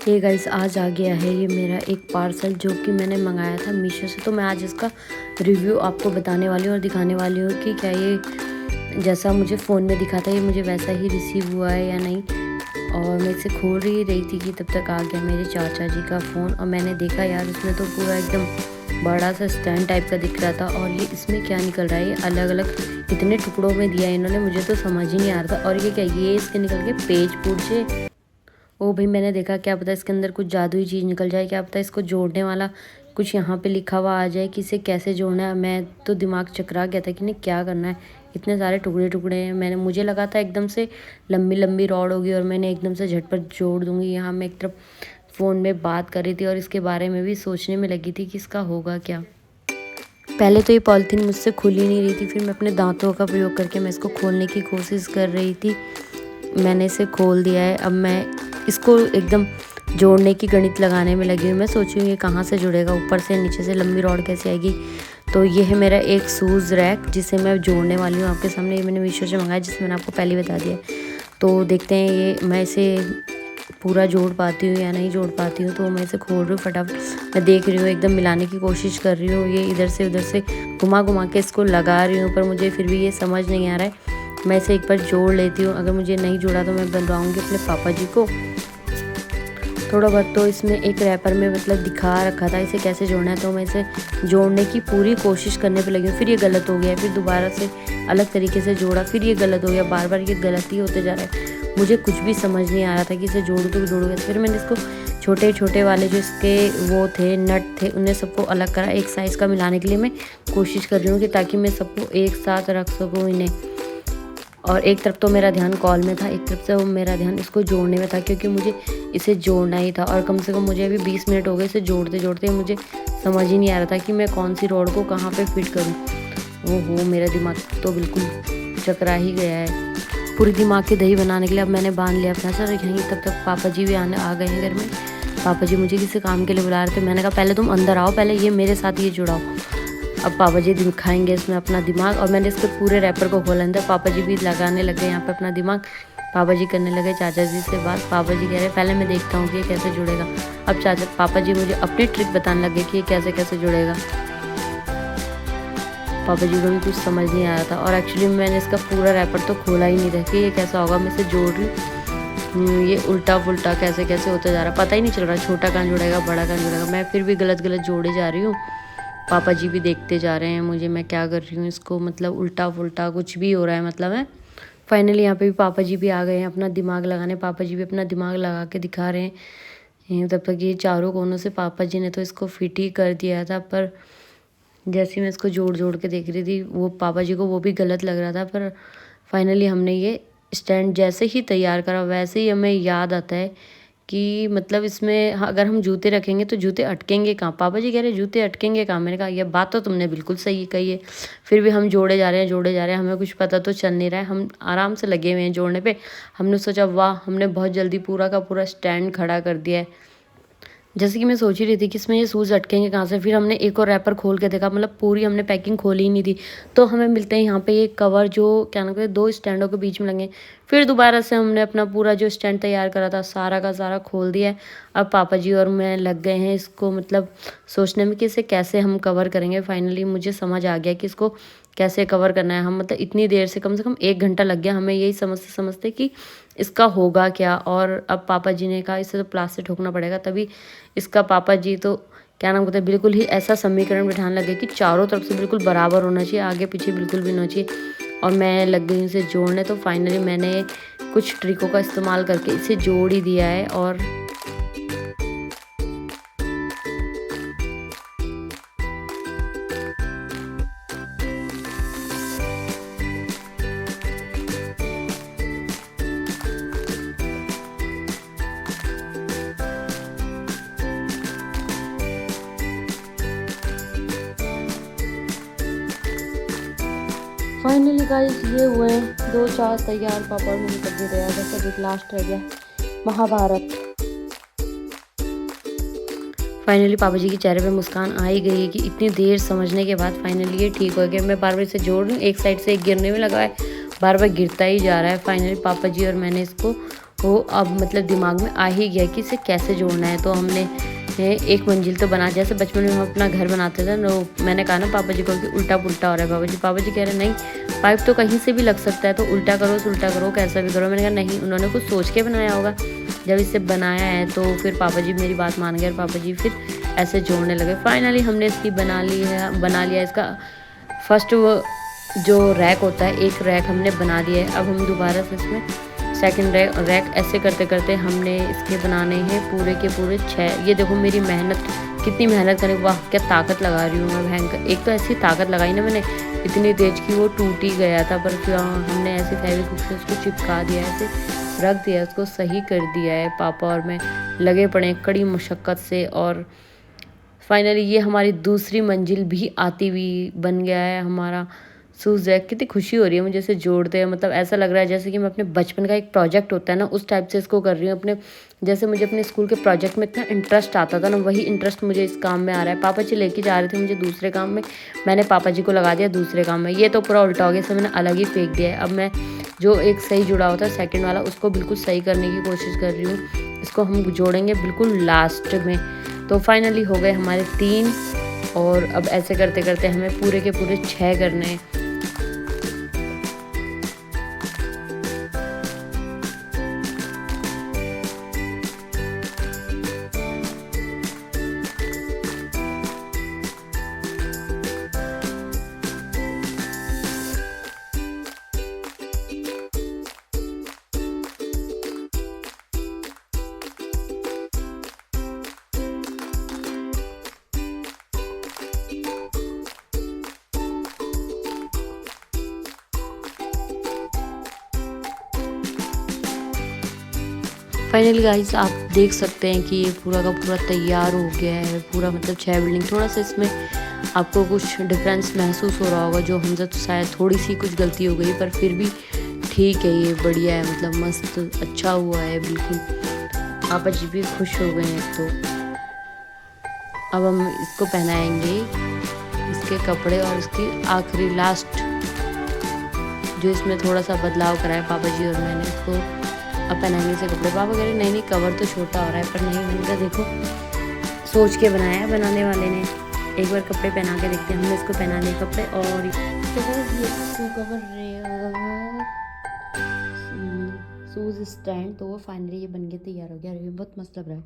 Hey guys, आज आ गया है ये मेरा एक पार्सल जो कि मैंने मंगाया था मीशो से। तो मैं आज इसका रिव्यू आपको बताने वाली हूँ और दिखाने वाली हूँ कि क्या ये जैसा मुझे फ़ोन में दिखा था ये मुझे वैसा ही रिसीव हुआ है या नहीं। और मैं इसे खोल रही थी कि तब तक आ गया मेरे चाचा जी का फ़ोन और मैंने देखा यार इसमें तो पूरा एकदम बड़ा सा स्टैंड टाइप का दिख रहा था। और ये इसमें क्या निकल रहा है, ये अलग अलग इतने टुकड़ों में दिया इन्होंने, मुझे तो समझ ही नहीं आ रहा था। और ये क्या, ये इसके निकल के पेज पूछे। ओ भाई, मैंने देखा क्या पता इसके अंदर कुछ जादुई चीज़ निकल जाए, क्या पता इसको जोड़ने वाला कुछ यहाँ पे लिखा हुआ आ जाए कि इसे कैसे जोड़ना है। मैं तो दिमाग चकरा गया था कि नहीं क्या करना है, इतने सारे टुकड़े टुकड़े हैं। मुझे लगा था एकदम से लंबी लंबी रॉड होगी और मैंने एकदम से झटपट जोड़ दूँगी। यहाँ मैं एक तरफ फ़ोन में बात कर रही थी और इसके बारे में भी सोचने में लगी थी कि इसका होगा क्या। पहले तो ये पॉलीथीन मुझसे खुल ही नहीं रही थी, फिर मैं अपने दांतों का प्रयोग करके मैं इसको खोलने की कोशिश कर रही थी। मैंने इसे खोल दिया है। अब मैं इसको एकदम जोड़ने की गणित लगाने में लगी हूँ। मैं सोची हूँ ये कहाँ से जुड़ेगा, ऊपर से नीचे से लंबी रॉड कैसे आएगी। तो ये है मेरा एक शूज़ रैक जिसे मैं जोड़ने वाली हूँ आपके सामने। ये मैंने मीशो से मंगाया, जिसे मैंने आपको पहले बता दिया। तो देखते हैं ये मैं इसे पूरा जोड़ पाती हूँ या नहीं जोड़ पाती हूँ। तो मैं इसे खोल रही हूँ फटाफट, मैं देख रही हूँ, एकदम मिलाने की कोशिश कर रही हूँ। ये इधर से उधर से घुमा घुमा के इसको लगा रही हूँ, पर मुझे फिर भी ये समझ नहीं आ रहा है। मैं इसे एक बार जोड़ लेती हूँ, अगर मुझे नहीं जोड़ा तो मैं बनवाऊँगी अपने पापा जी को। थोड़ा बहुत तो इसमें एक रैपर में मतलब दिखा रखा था इसे कैसे जोड़ना है, तो मैं इसे जोड़ने की पूरी कोशिश करने पे लगी हूँ। फिर ये गलत हो गया, फिर दोबारा से अलग तरीके से जोड़ा, फिर ये गलत हो गया, बार बार ये गलत ही होते जा रहा है। मुझे कुछ भी समझ नहीं आ रहा था कि इसे जोड़ूँ तो जोड़ूँ कैसे। फिर मैंने इसको छोटे छोटे वाले जो इसके वो थे नट थे उन्हें सबको अलग करा, एक साइज़ का मिलाने के लिए मैं कोशिश कर रही हूँ कि ताकि मैं सबको एक साथ रख सकूँ इन्हें। और एक तरफ तो मेरा ध्यान कॉल में था, एक तरफ से मेरा ध्यान इसको जोड़ने में था, क्योंकि मुझे इसे जोड़ना ही था। और कम से कम मुझे अभी 20 मिनट हो गए इसे जोड़ते जोड़ते, मुझे समझ ही नहीं आ रहा था कि मैं कौन सी रॉड को कहाँ पे फिट करूँ। ओहो, मेरा दिमाग तो बिल्कुल चकरा ही गया है। पूरी दिमाग की दही बनाने के लिए अब मैंने बांध लिया अपना सर यहीं। तब तक पापा जी भी आ गए हैं घर में। पापा जी मुझे किसी काम के लिए बुला रहे थे। मैंने कहा पहले तुम अंदर आओ, पहले ये मेरे साथ ये जुड़ाओ। अब पापा जी दिखाएंगे इसमें अपना दिमाग। और मैंने इसके पूरे रैपर को खोला अंदर, पापा जी भी लगाने लगे यहाँ पे अपना दिमाग। पापा जी करने लगे चाचा जी से बात। पापा जी कह रहे पहले मैं देखता हूँ कि ये कैसे जुड़ेगा। अब पापा जी मुझे अपनी ट्रिक बताने लगे कि ये कैसे कैसे जुड़ेगा। पापा जी को भी कुछ समझ नहीं आ रहा था। और एक्चुअली मैंने इसका पूरा रैपर तो खोला ही नहीं था कि ये कैसा होगा। मैं इसे जोड़ रही हूँ, ये उल्टा पुल्टा कैसे कैसे होता जा रहा, पता ही नहीं चल रहा छोटा कहाँ जुड़ेगा बड़ा कहाँ जुड़ेगा। मैं फिर भी गलत गलत जोड़े जा रही हूँ। पापा जी भी देखते जा रहे हैं मुझे मैं क्या कर रही हूँ, इसको मतलब उल्टा पुल्टा कुछ भी हो रहा है मतलब है। फाइनली यहाँ पे भी पापा जी भी आ गए हैं अपना दिमाग लगाने। पापा जी भी अपना दिमाग लगा के दिखा रहे हैं। तब तक ये चारों कोनों से पापा जी ने तो इसको फिट ही कर दिया था, पर जैसे ही मैं इसको जोड़ जोड़ के देख रही थी वो पापा जी को वो भी गलत लग रहा था। पर फाइनली हमने ये स्टैंड जैसे ही तैयार करा वैसे ही हमें याद आता है कि मतलब इसमें अगर हम जूते रखेंगे तो जूते अटकेंगे कहाँ। पापा जी कह रहे जूते अटकेंगे कहाँ। मैंने कहा यह बात तो तुमने बिल्कुल सही कही है। फिर भी हम जोड़े जा रहे हैं, हमें कुछ पता तो चल नहीं रहा है। हम आराम से लगे हुए हैं जोड़ने पे। हमने सोचा वाह, हमने बहुत जल्दी पूरा का पूरा स्टैंड खड़ा कर दिया है। जैसे कि मैं सोच ही रही थी कि इसमें ये शूज़ अटकेंगे कहाँ से। फिर हमने एक और रैपर खोल के देखा, मतलब पूरी हमने पैकिंग खोली ही नहीं थी। तो हमें मिलते हैं यहाँ पे ये कवर जो क्या नाम कहते हैं 2 स्टैंडों के बीच में लगे। फिर दोबारा से हमने अपना पूरा जो स्टैंड तैयार करा था सारा का सारा खोल दिया है। अब पापा जी और मैं लग गए हैं इसको मतलब सोचने में कि इसे कैसे हम कवर करेंगे। फाइनली मुझे समझ आ गया कि इसको कैसे कवर करना है। हम मतलब इतनी देर से कम 1 घंटा लग गया हमें यही समझते समझते कि इसका होगा क्या। और अब पापा जी ने कहा इसे तो प्लास्टर ठोकना पड़ेगा, तभी इसका पापा जी तो क्या नाम कहते हैं बिल्कुल ही ऐसा समीकरण बिठाने लगे कि चारों तरफ से बिल्कुल बराबर होना चाहिए, आगे पीछे बिल्कुल भी नहीं चाहिए। और मैं लग गई इसे जोड़ने। तो फाइनली मैंने कुछ ट्रिकों का इस्तेमाल करके इसे जोड़ ही दिया है। और फाइनली गाइस ये हुए 2-4 तैयार, पापड़ में कर दिए तैयार। बस अभी लास्ट रह गया महाभारत। फाइनली पापा जी के चेहरे पे मुस्कान आ ही गई है कि इतनी देर समझने के बाद फाइनली ये ठीक हो गया। मैं बार बार इसे जोड़ रही हूँ, एक साइड से गिरने में लगा है, बार बार गिरता ही जा रहा है। फाइनली पापा जी और मैंने इसको वो अब मतलब दिमाग में आ ही गया कि इसे कैसे जोड़ना है। तो हमने एक मंजिल तो बना, जैसे बचपन में हम अपना घर बनाते थे, तो मैंने कहा ना पापा जी को कि उल्टा पुल्टा हो रहा है पापा जी। पापा जी कह रहे नहीं, पाइप तो कहीं से भी लग सकता है, तो उल्टा करो कैसा भी करो। मैंने कहा नहीं, उन्होंने कुछ सोच के बनाया होगा। जब इसे बनाया है तो फिर पापा जी मेरी बात मान गए और पापा जी फिर ऐसे जोड़ने लगे। फाइनली हमने इसकी बना लिया इसका फर्स्ट वो जो रैक होता है, एक रैक हमने बना दिया है। अब हम दोबारा से इसमें सेकंड रैक ऐसे करते करते हमने इसके बनाने हैं पूरे के पूरे 6। ये देखो मेरी मेहनत, कितनी मेहनत करने, वाह क्या ताकत लगा रही हूँ मैं भयंकर। एक तो ऐसी ताकत लगाई ना मैंने इतनी तेज कि वो टूट ही गया था, पर क्या हमने ऐसे फेविक्विक से उसको चिपका दिया, ऐसे रख दिया, उसको सही कर दिया है। पापा और मैं लगे पड़े कड़ी मशक्क़त से, और फाइनली ये हमारी दूसरी मंजिल भी आती हुई बन गया है हमारा शूज़ रैक। कितनी खुशी हो रही है मुझे इसे जोड़ते हैं, मतलब ऐसा लग रहा है जैसे कि मैं अपने बचपन का एक प्रोजेक्ट होता है ना, उस टाइप से इसको कर रही हूँ अपने। जैसे मुझे अपने स्कूल के प्रोजेक्ट में इतना इंटरेस्ट आता था ना, वही इंटरेस्ट मुझे इस काम में आ रहा है। पापा जी लेके जा रहे थे मुझे दूसरे काम में, मैंने पापा जी को लगा दिया दूसरे काम में। ये तो पूरा उल्टा हो गया, इसे मैंने अलग ही फेंक दिया है। अब मैं जो एक सही जुड़ा होता है सेकंड वाला, उसको बिल्कुल सही करने की कोशिश कर रही हूँ। इसको हम जोड़ेंगे बिल्कुल लास्ट में। तो फाइनली हो गए हमारे 3, और अब ऐसे करते करते हमें पूरे के पूरे 6 करने हैं। फाइनली गाइस आप देख सकते हैं कि ये पूरा का पूरा तैयार हो गया है, पूरा मतलब 6 बिल्डिंग। थोड़ा सा इसमें आपको कुछ डिफरेंस महसूस हो रहा होगा, जो हमसे तो शायद थोड़ी सी कुछ गलती हो गई, पर फिर भी ठीक है, ये बढ़िया है, मतलब मस्त अच्छा हुआ है बिल्कुल। पापा जी भी खुश हो गए हैं। तो अब हम इसको पहनाएंगे इसके कपड़े, और इसकी आखिरी लास्ट जो इसमें थोड़ा सा बदलाव कराया पापा जी और मैंने, इसको अब पहनाएंगे से कपड़े। पापा कह रहे नहीं कवर तो छोटा हो रहा है, पर नहीं, मैंने कहा देखो सोच के बनाया है बनाने वाले ने, एक बार कपड़े पहना के देखते हैं। हमने इसको पहना लिए कपड़े, और शूज़ स्टैंड, तो वो फाइनली ये बन के तैयार हो गया। अरे बहुत मस्त लग रहा है।